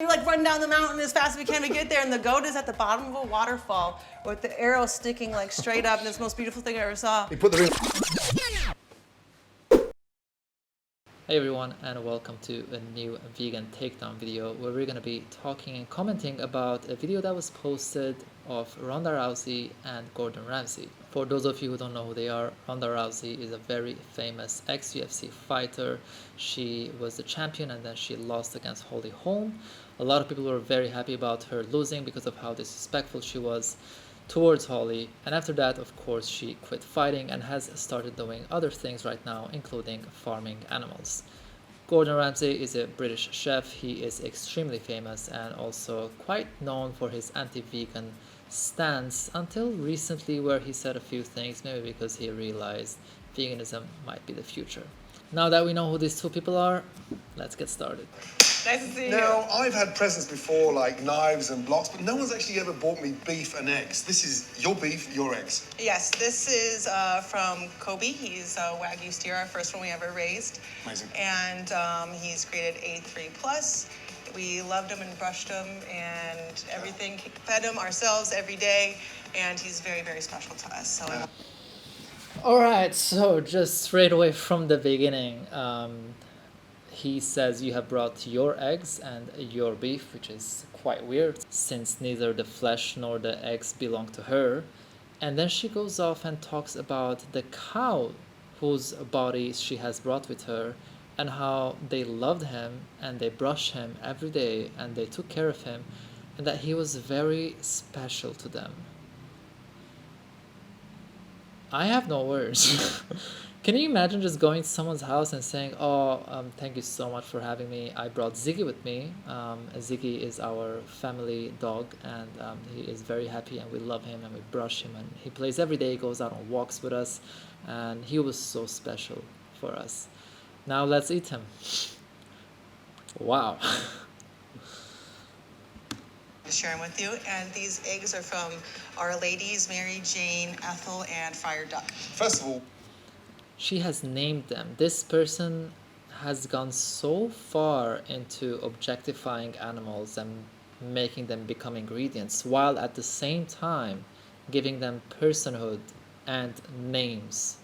We like run down the mountain as fast as we can to get there, and the goat is at the bottom of a waterfall with the arrow sticking like straight up, and it's the most beautiful thing I ever saw. You put the ring. Hey everyone, and welcome to a new vegan takedown video where we're going to be talking and commenting about a video that was posted of Ronda Rousey and Gordon Ramsay. For those of you who don't know who they are, Ronda Rousey is a very famous ex-UFC fighter. She was the champion and then she lost against Holly Holm. A lot of people were very happy about her losing because of how disrespectful she was towards Holly, and after that, of course, she quit fighting and has started doing other things right now, including farming animals. Gordon Ramsay is a British chef. He is extremely famous and also quite known for his anti-vegan stance until recently, where he said a few things, maybe because he realized veganism might be the future. Now that we know who these two people are, let's get started. Nice to see you. Now, I've had presents before, like knives and blocks, but no one's actually ever bought me beef and eggs. This is your beef, your eggs. Yes, this is from Kobe. He's a Wagyu steer, our first one we ever raised. Amazing. And he's graded A3+. We loved him and brushed him and everything. Fed him ourselves every day, and he's very, very special to us. So. Alright, so just straight away from the beginning, he says you have brought your eggs and your beef, which is quite weird since neither the flesh nor the eggs belong to her. And then she goes off and talks about the cow whose body she has brought with her and how they loved him and they brushed him every day and they took care of him and that he was very special to them. I have no words. Can you imagine just going to someone's house and saying, thank you so much for having me. I brought Ziggy with me. Ziggy is our family dog, and he is very happy, and we love him, and we brush him, and he plays every day, goes out on walks with us, and he was so special for us. Now let's eat him. Wow. Share them with you, and these eggs are from Our Ladies, Mary Jane, Ethel, and Friar Duck. First of all, she has named them. This person has gone so far into objectifying animals and making them become ingredients, while at the same time giving them personhood and names,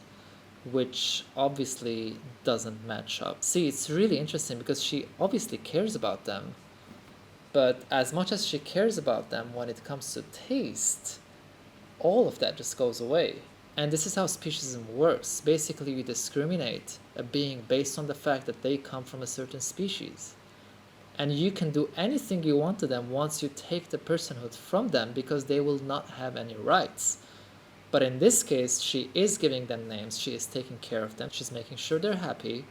which obviously doesn't match up. See, it's really interesting because she obviously cares about them, but as much as she cares about them, when it comes to taste, all of that just goes away. And this is how speciesism works. Basically, you discriminate a being based on the fact that they come from a certain species. And you can do anything you want to them once you take the personhood from them, because they will not have any rights. But in this case, she is giving them names, she is taking care of them, she's making sure they're happy,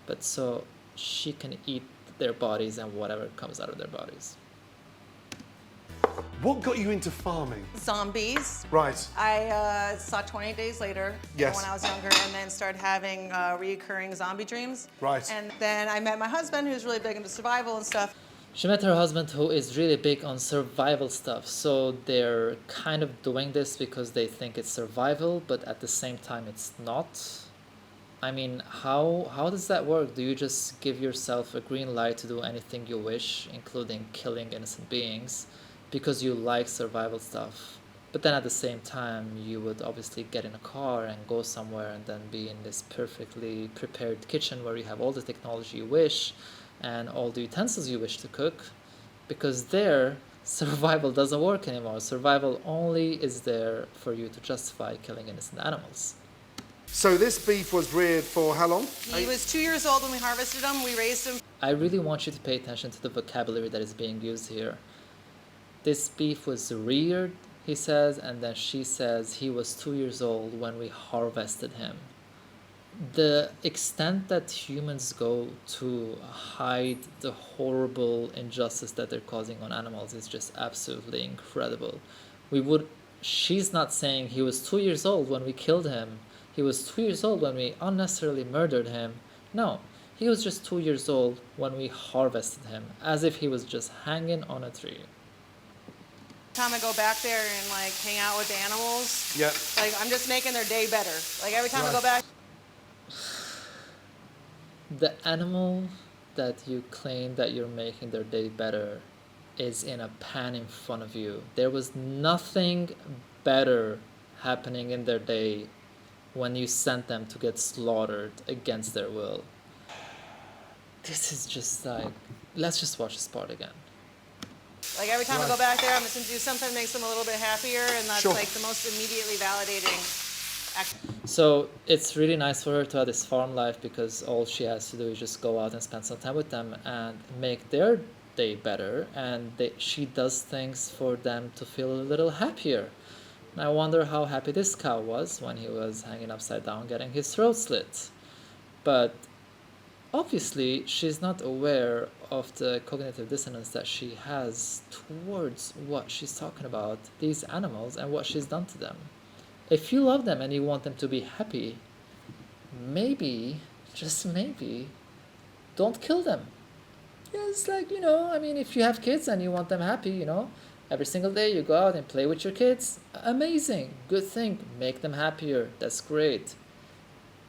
but so she can eat their bodies and whatever comes out of their bodies. what got you into farming? Zombies. Right. I saw 28 Days Later Yes. when I was younger, and then started having reoccurring zombie dreams. Right. And then I met my husband, who's really big into survival and stuff. She met her husband, who is really big on survival stuff, so they're kind of doing this because they think it's survival, but at the same time it's not. I mean, how does that work? Do you just give yourself a green light to do anything you wish, including killing innocent beings, because you like survival stuff? But then at the same time, you would obviously get in a car and go somewhere and then be in this perfectly prepared kitchen where you have all the technology you wish and all the utensils you wish to cook, because there, survival doesn't work anymore. Survival only is there for you to justify killing innocent animals. So this beef was reared for how long? He was 2 years old when we harvested him. We raised him. I really want you to pay attention to the vocabulary that is being used here. This beef was reared, he says, and then she says he was 2 years old when we harvested him. The extent that humans go to hide the horrible injustice that they're causing on animals is just absolutely incredible. She's not saying he was 2 years old when we killed him. He was 2 years old when we unnecessarily murdered him. No, he was just 2 years old when we harvested him, as if he was just hanging on a tree. Time I go back there and like hang out with the animals. Yeah. Like I'm just making their day better. Like every time I Right. go back. The animal that you claim that you're making their day better is in a pan in front of you. There was nothing better happening in their day when you sent them to get slaughtered against their will. This is just like, let's just watch this part again. Like every time I go back there, I'm listening to something that makes them a little bit happier, and that's Sure. like the most immediately validating act. So it's really nice for her to have this farm life because all she has to do is just go out and spend some time with them and make their day better, and she does things for them to feel a little happier. And I wonder how happy this cow was when he was hanging upside down getting his throat slit. But obviously she's not aware of the cognitive dissonance that she has towards what she's talking about, these animals, and what she's done to them. If you love them and you want them to be happy, maybe, just maybe, don't kill them. Yeah, it's like, I mean, if you have kids and you want them happy, every single day you go out and play with your kids, amazing, good thing, make them happier, that's great.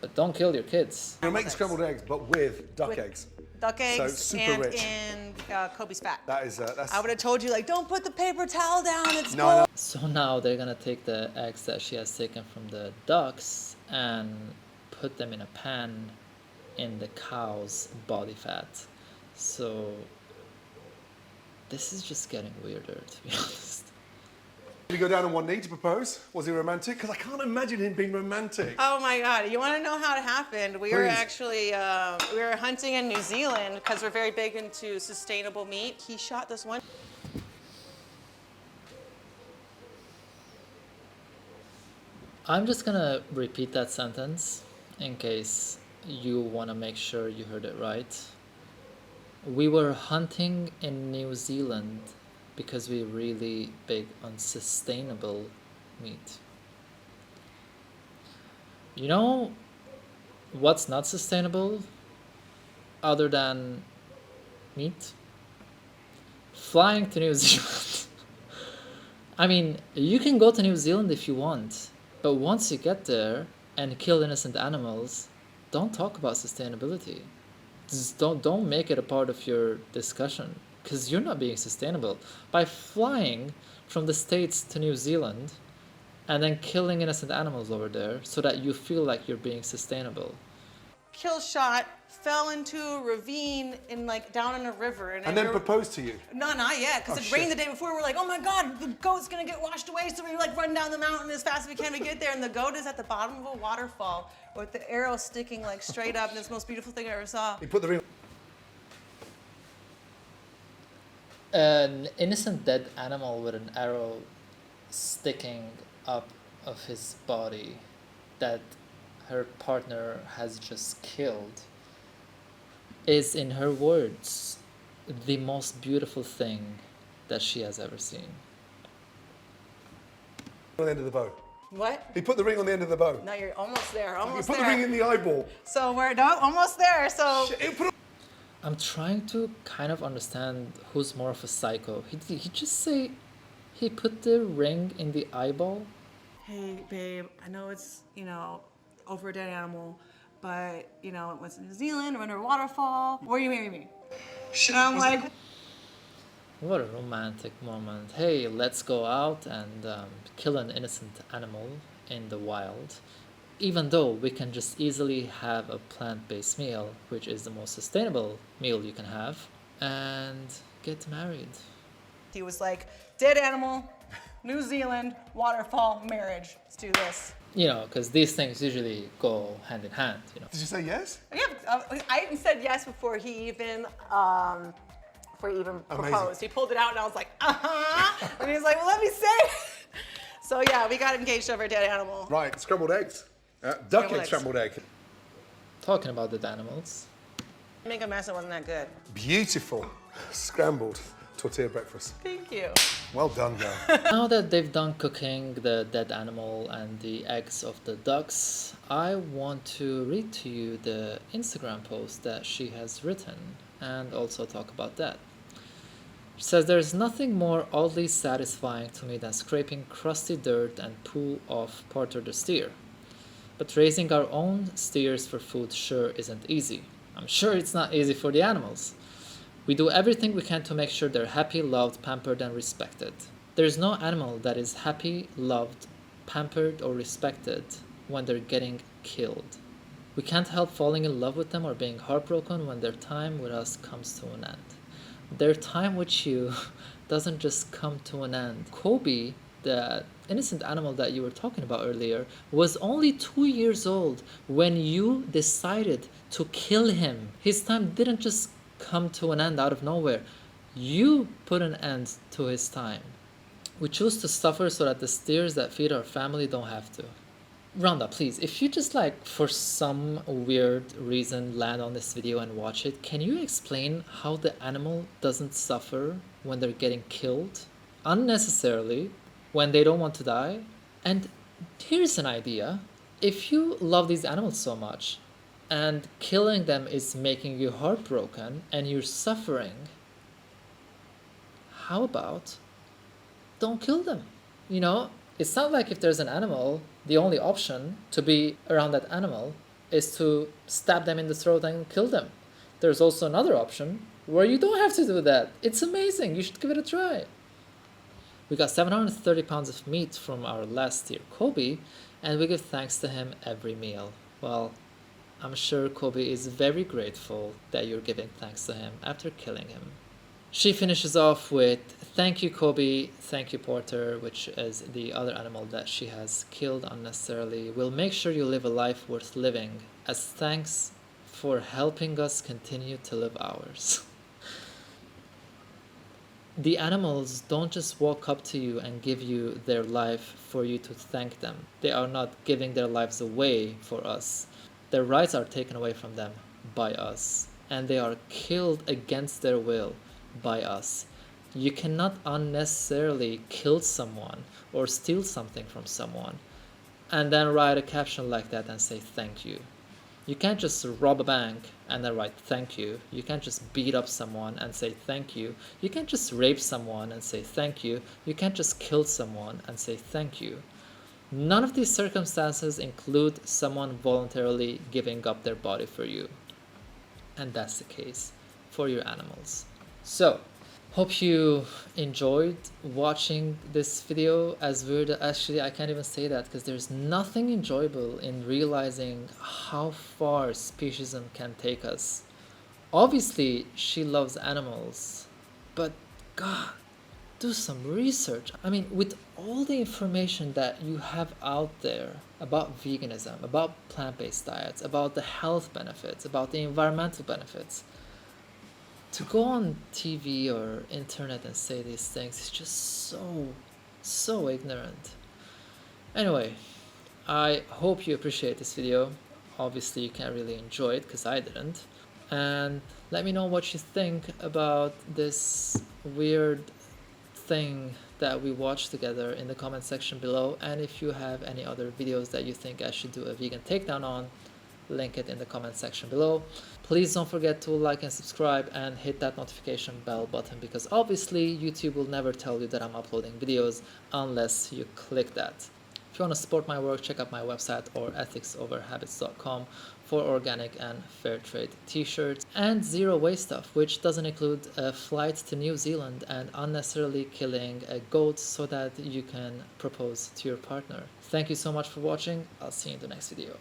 But don't kill your kids. You're making scrambled eggs, but with duck eggs. Duck eggs super and rich. in Kobe's fat. That is, that's... I would have told you, like, don't put the paper towel down, it's No, cold. no. So now they're gonna take the eggs that she has taken from the ducks and put them in a pan in the cow's body fat. So this is just getting weirder, to be honest. Did he go down on one knee to propose? Was he romantic? Because I can't imagine him being romantic. Oh my God! You want to know how it happened? We were Please. actually we were hunting in New Zealand because we're very big into sustainable meat. He shot this one. I'm just gonna repeat that sentence in case you wanna make sure you heard it right. We were hunting in New Zealand because we're really big on sustainable meat. You know what's not sustainable other than meat? Flying to New Zealand. I mean, you can go to New Zealand if you want, but once you get there and kill innocent animals, don't talk about sustainability. Just don't make it a part of your discussion, because you're not being sustainable by flying from the States to New Zealand and then killing innocent animals over there so that you feel like you're being sustainable. Kill shot, fell into a ravine in like down in a river, And then proposed to you. No, not yet, because Oh, it rained shit. the day before. We're like, oh my God, the goat's gonna get washed away. So we like run down the mountain as fast as we can to get there. And the goat is at the bottom of a waterfall with the arrow sticking like straight up. And it's the most beautiful thing I ever saw. He put the ring... An innocent dead animal with an arrow sticking up of his body that her partner has just killed is, in her words, the most beautiful thing that she has ever seen. on the end of the bow. What? He put the ring on the end of the bow. No, you're almost there, He almost put there. the ring in the eyeball. So we're almost there. So Shit, he put I'm trying to kind of understand who's more of a psycho. Did he just say he put the ring in the eyeball? hey, babe, I know it's, over a dead animal, but, it was in New Zealand, we're under a waterfall. Will you marry me? Shit, And I'm was like, What a romantic moment. Hey, let's go out and kill an innocent animal in the wild. Even though we can just easily have a plant-based meal, which is the most sustainable meal you can have, and get married. he was like, dead animal, New Zealand, waterfall, marriage. Let's do this. Because these things usually go hand in hand, Did you say yes? Yeah, I said yes before he even proposed. He pulled it out and I was like, uh-huh. And he was like, well, let me say. So yeah, we got engaged over a dead animal. Right, scrambled eggs. Duck Scrambled egg, eggs. scrambled egg. Talking about dead animals. Make a mess, it wasn't that good. Beautiful scrambled tortilla breakfast. Thank you. Well done, girl. Now that they've done cooking the dead animal and the eggs of the ducks, I want to read to you the Instagram post that she has written and also talk about that. She says, "There's nothing more oddly satisfying to me than scraping crusty dirt and poo off Porter the steer. But raising our own steers for food sure isn't easy. I'm sure it's not easy for the animals. We do everything we can to make sure they're happy, loved, pampered, and respected. There's no animal that is happy, loved, pampered, or respected when they're getting killed. We can't help falling in love with them or being heartbroken when their time with us comes to an end. Their time with you doesn't just come to an end. Kobe, the innocent animal that you were talking about earlier, was only 2 years old when you decided to kill him. His time didn't just come to an end out of nowhere. You put an end to his time. We choose to suffer so that the steers that feed our family don't have to. Rhonda, please, if you just like for some weird reason land on this video and watch it, can you explain how the animal doesn't suffer when they're getting killed unnecessarily, when they don't want to die? And here's an idea. If you love these animals so much and killing them is making you heartbroken and you're suffering, how about don't kill them? You know, it's not like if there's an animal, the only option to be around that animal is to stab them in the throat and kill them. There's also another option where you don't have to do that. It's amazing. You should give it a try. We got 730 pounds of meat from our last steer, Kobe, and we give thanks to him every meal. Well, I'm sure Kobe is very grateful that you're giving thanks to him after killing him. She finishes off with, "Thank you, Kobe, thank you, Porter," which is the other animal that she has killed unnecessarily. "We'll make sure you live a life worth living as thanks for helping us continue to live ours." The animals don't just walk up to you and give you their life for you to thank them. They are not giving their lives away for us. Their rights are taken away from them by us, and they are killed against their will by us. You cannot unnecessarily kill someone or steal something from someone and then write a caption like that and say thank you. You can't just rob a bank and then write thank you. You can't just beat up someone and say thank you. You can't just rape someone and say thank you. You can't just kill someone and say thank you. None of these circumstances include someone voluntarily giving up their body for you. And that's the case for your animals. So, hope you enjoyed watching this video. As weird, actually I can't even say that because there's nothing enjoyable in realizing how far speciesism can take us. Obviously, she loves animals, but God, do some research. I mean, with all the information that you have out there about veganism, about plant-based diets, about the health benefits, about the environmental benefits, to go on TV or internet and say these things is just so ignorant. Anyway, I hope you appreciate this video. Obviously you can't really enjoy it because I didn't. And let me know what you think about this weird thing that we watched together in the comment section below. And if you have any other videos that you think I should do a vegan takedown on, link it in the comment section below. Please don't forget to like and subscribe and hit that notification bell button, because obviously YouTube will never tell you that I'm uploading videos unless you click that. If you want to support my work, check out my website or ethicsoverhabits.com for organic and fair trade t-shirts and zero waste stuff, which doesn't include a flight to New Zealand and unnecessarily killing a goat so that you can propose to your partner. Thank you so much for watching. I'll see you in the next video.